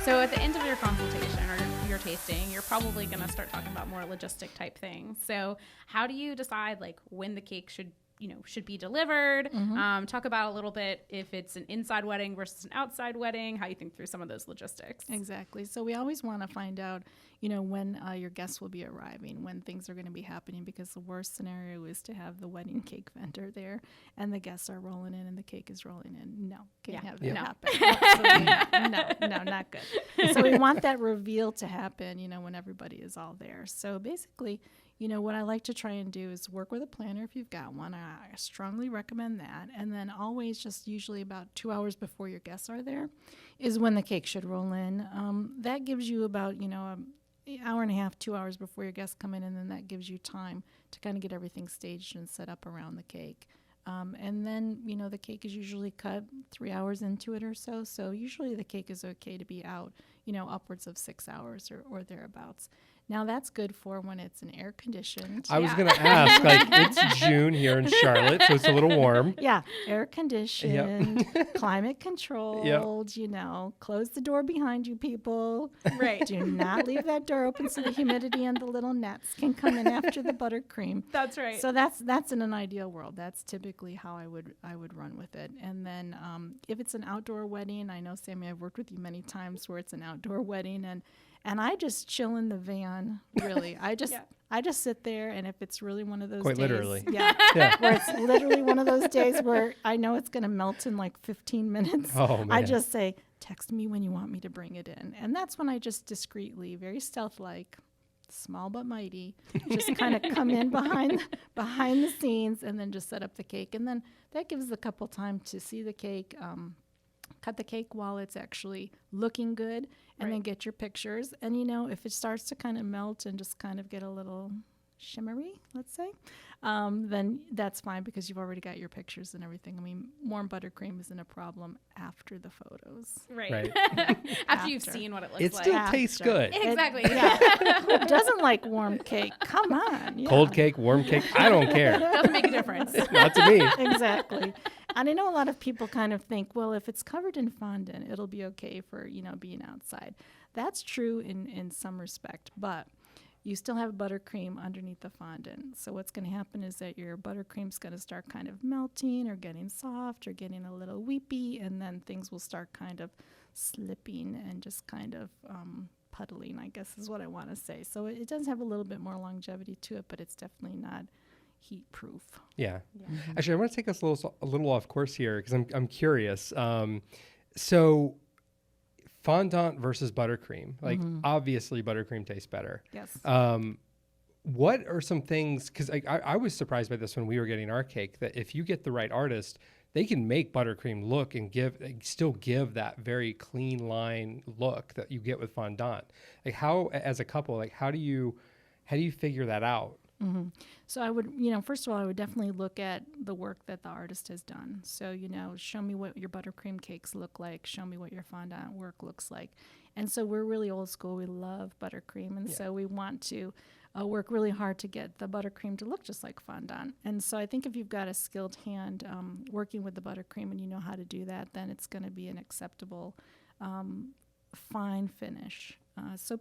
So at the end of your consultation or your tasting, you're probably going to start talking about more logistic type things. So how do you decide like when the cake should be delivered? Talk about a little bit if it's an inside wedding versus an outside wedding, how you think through some of those logistics. Exactly. So we always want to find out, when your guests will be arriving, when things are going to be happening, because the worst scenario is to have the wedding cake vendor there and the guests are rolling in and the cake is rolling in. No, can't have that happen. Absolutely. No, not good. So we want that reveal to happen, when everybody is all there. So basically, what I like to try and do is work with a planner if you've got one. I strongly recommend that. And then always just usually about 2 hours before your guests are there is when the cake should roll in. That gives you about, an hour and a half, 2 hours before your guests come in, and then that gives you time to kind of get everything staged and set up around the cake. And then, the cake is usually cut 3 hours into it or so. So usually the cake is okay to be out, upwards of 6 hours or thereabouts. Now, that's good for when it's an air-conditioned. I was going to ask, it's June here in Charlotte, so it's a little warm. Yeah, air-conditioned, climate-controlled, close the door behind you, people. Right. Do not leave that door open so the humidity and the little gnats can come in after the buttercream. That's right. So that's in an ideal world. That's typically how I would run with it. And then if it's an outdoor wedding, I know, Samie, I've worked with you many times where it's an outdoor wedding, and I just chill in the van, really. I just sit there, and if it's really one of those Quite days. literally. Yeah. Where it's literally one of those days where I know it's going to melt in like 15 minutes. Oh, man. I just say, text me when you want me to bring it in. And that's when I just discreetly, very stealth-like, small but mighty, just kind of come in behind the scenes and then just set up the cake. And then that gives the couple time to see the cake, cut the cake while it's actually looking good, and then get your pictures. And, if it starts to kind of melt and just kind of get a little shimmery, let's say, then that's fine because you've already got your pictures and everything. I mean, warm buttercream isn't a problem after the photos. Right. After you've seen what it looks it like. still tastes good. Exactly. Who doesn't like warm cake? Come on. Yeah. Cold cake, warm cake, I don't care. Doesn't make a difference. Not to me. Exactly. And I know a lot of people kind of think, well, if it's covered in fondant, it'll be okay for, being outside. That's true in some respect, but you still have buttercream underneath the fondant. So what's going to happen is that your buttercream's going to start kind of melting or getting soft or getting a little weepy, and then things will start kind of slipping and just kind of puddling, I guess is what I want to say. So it does have a little bit more longevity to it, but it's definitely not heat proof. Yeah. Actually, I want to take us a little off course here because I'm curious. So fondant versus buttercream, obviously buttercream tastes better. Yes. What are some things, because I was surprised by this when we were getting our cake, that if you get the right artist, they can make buttercream look and still give that very clean line look that you get with fondant. Like how, as a couple, how do you figure that out? Mm-hmm. So I would, first of all, I would definitely look at the work that the artist has done. So, show me what your buttercream cakes look like. Show me what your fondant work looks like. And so we're really old school. We love buttercream. And so we want to work really hard to get the buttercream to look just like fondant. And so I think if you've got a skilled hand working with the buttercream and you know how to do that, then it's going to be an acceptable fine finish. So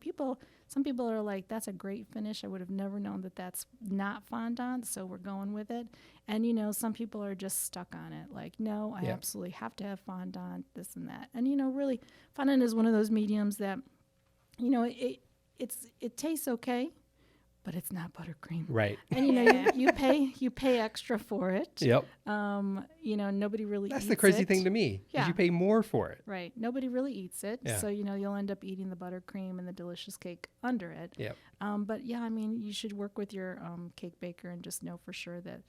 some people are like, that's a great finish. I would have never known that that's not fondant, so we're going with it. And, some people are just stuck on it. Like, no, I absolutely have to have fondant, this and that. And, really, fondant is one of those mediums that, it tastes okay, but it's not buttercream. Right. And, you pay extra for it. Yep. Nobody really eats it. That's the crazy thing to me. Yeah. You pay more for it. Right. Nobody really eats it. Yeah. So, you'll end up eating the buttercream and the delicious cake under it. Yep. But yeah, I mean, you should work with your cake baker and just know for sure that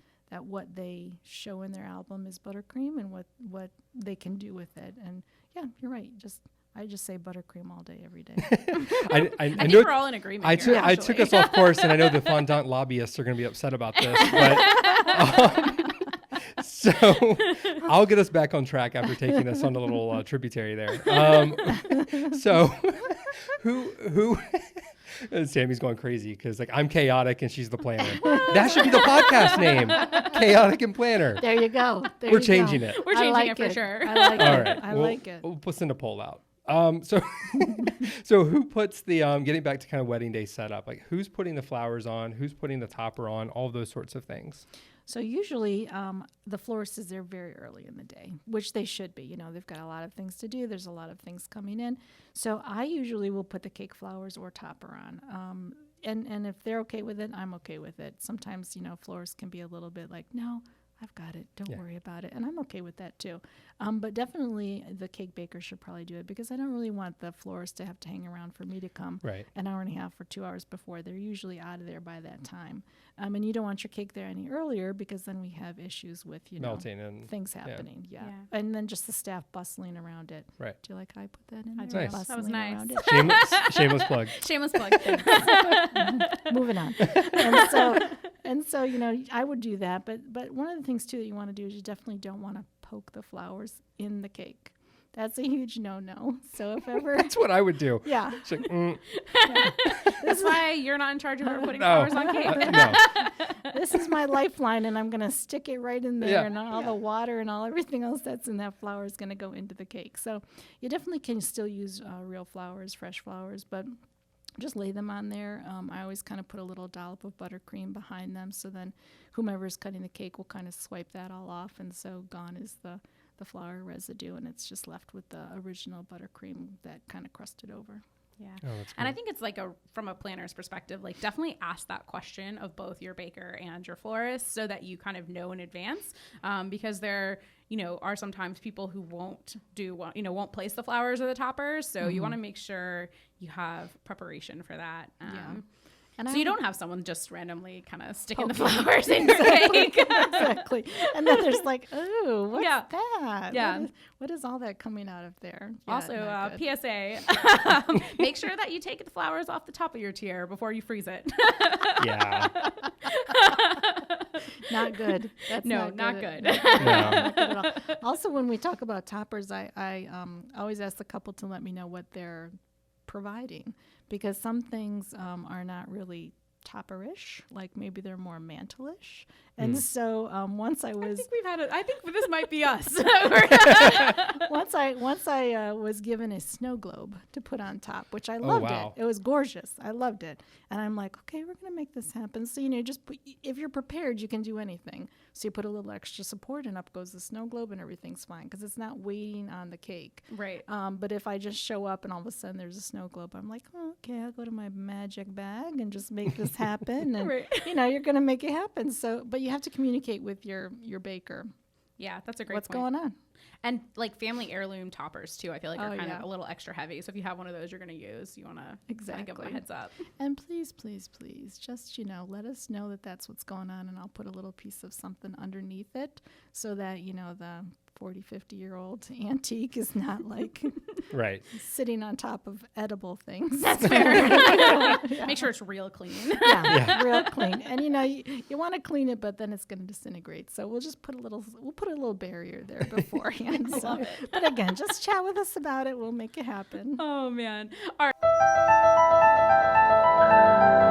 what they show in their album is buttercream and what they can do with it. And yeah, you're right. I just say buttercream all day, every day. I think we're all in agreement here, I took us off course, and I know the fondant lobbyists are going to be upset about this. But so I'll get us back on track after taking us on a little tributary there. So who Sammie's going crazy because I'm chaotic and she's the planner. That should be the podcast name, Chaotic and Planner. There you go. We're changing it. We're changing it for sure. I like it. All right. I like it. We'll send a poll out. So, so who puts the, getting back to kind of wedding day setup, like who's putting the flowers on, who's putting the topper on, all of those sorts of things? So usually the florist is there very early in the day, which they should be. You know, they've got a lot of things to do. There's a lot of things coming in. So I usually will put the cake flowers or topper on. And if they're okay with it, I'm okay with it. Sometimes, you know, florists can be a little bit like, no, I've got it. Don't worry about it. And I'm okay with that too. But definitely the cake baker should probably do it because I don't really want the florist to have to hang around for me to come an hour and a half or 2 hours before. They're usually out of there by that time. And you don't want your cake there any earlier because then we have issues with, you melting know, and things happening. Yeah. And then just the staff bustling around it. Right. Do you like how I put that in I there? do. Nice. That was nice. Shameless plug. Shameless plug. Moving on. And so, you know, I would do that. But one of the things, too, that you want to do is you definitely don't want to poke the flowers in the cake. That's a huge no-no. So if ever... That's what I would do. Yeah. It's like, Yeah. That's why you're not in charge of her putting flowers on cake. No. This is my lifeline, and I'm going to stick it right in there, and all the water and everything else that's in that flower is going to go into the cake. So you definitely can still use real flowers, fresh flowers, but just lay them on there. I always kind of put a little dollop of buttercream behind them, so then whomever's cutting the cake will kind of swipe that all off, and so gone is the flour residue, and it's just left with the original buttercream that kind of crusted over. Yeah. Oh, that's and I great. think it's like from a planner's perspective, like definitely ask that question of both your baker and your florist so that you kind of know in advance, because there, you know, are sometimes people who won't place the flowers or the toppers. So you want to make sure you have preparation for that. And so you don't have someone just randomly kind of sticking the flowers in your cake. Exactly. And then there's like, oh, what's that? Yeah. What is all that coming out of there? Yeah, Also, PSA, make sure that you take the flowers off the top of your tier before you freeze it. Yeah. Not good. That's not good. good. Not good at all. Also, when we talk about toppers, I always ask the couple to let me know what they're providing, because some things are not really topperish, like maybe they're more mantle-ish. And so once I was... I think this might be us. once I was given a snow globe to put on top, which I loved it. It was gorgeous. I loved it. And I'm like, okay, we're going to make this happen. So, you know, if you're prepared, you can do anything. So you put a little extra support and up goes the snow globe and everything's fine because it's not waiting on the cake. Right. But if I just show up and all of a sudden there's a snow globe, I'm like, oh, okay, I'll go to my magic bag and just make this happen. And, you know, you're going to make it happen. So, but you have to communicate with your baker. Yeah, that's a great What's point. going on? And like family heirloom toppers too, I feel like are kind of a little extra heavy. So if you have one of those you're going to use, you want to give them a heads up. And please, please, please, just, you know, let us know that that's what's going on, and I'll put a little piece of something underneath it so that, you know, the 40, 50-year-old antique is not like sitting on top of edible things. That's fair. Make sure it's real clean. Real clean. And you know, you want to clean it, but then it's going to disintegrate. So we'll just put a little barrier there beforehand. But again, just chat with us about it. We'll make it happen. Oh man. All right.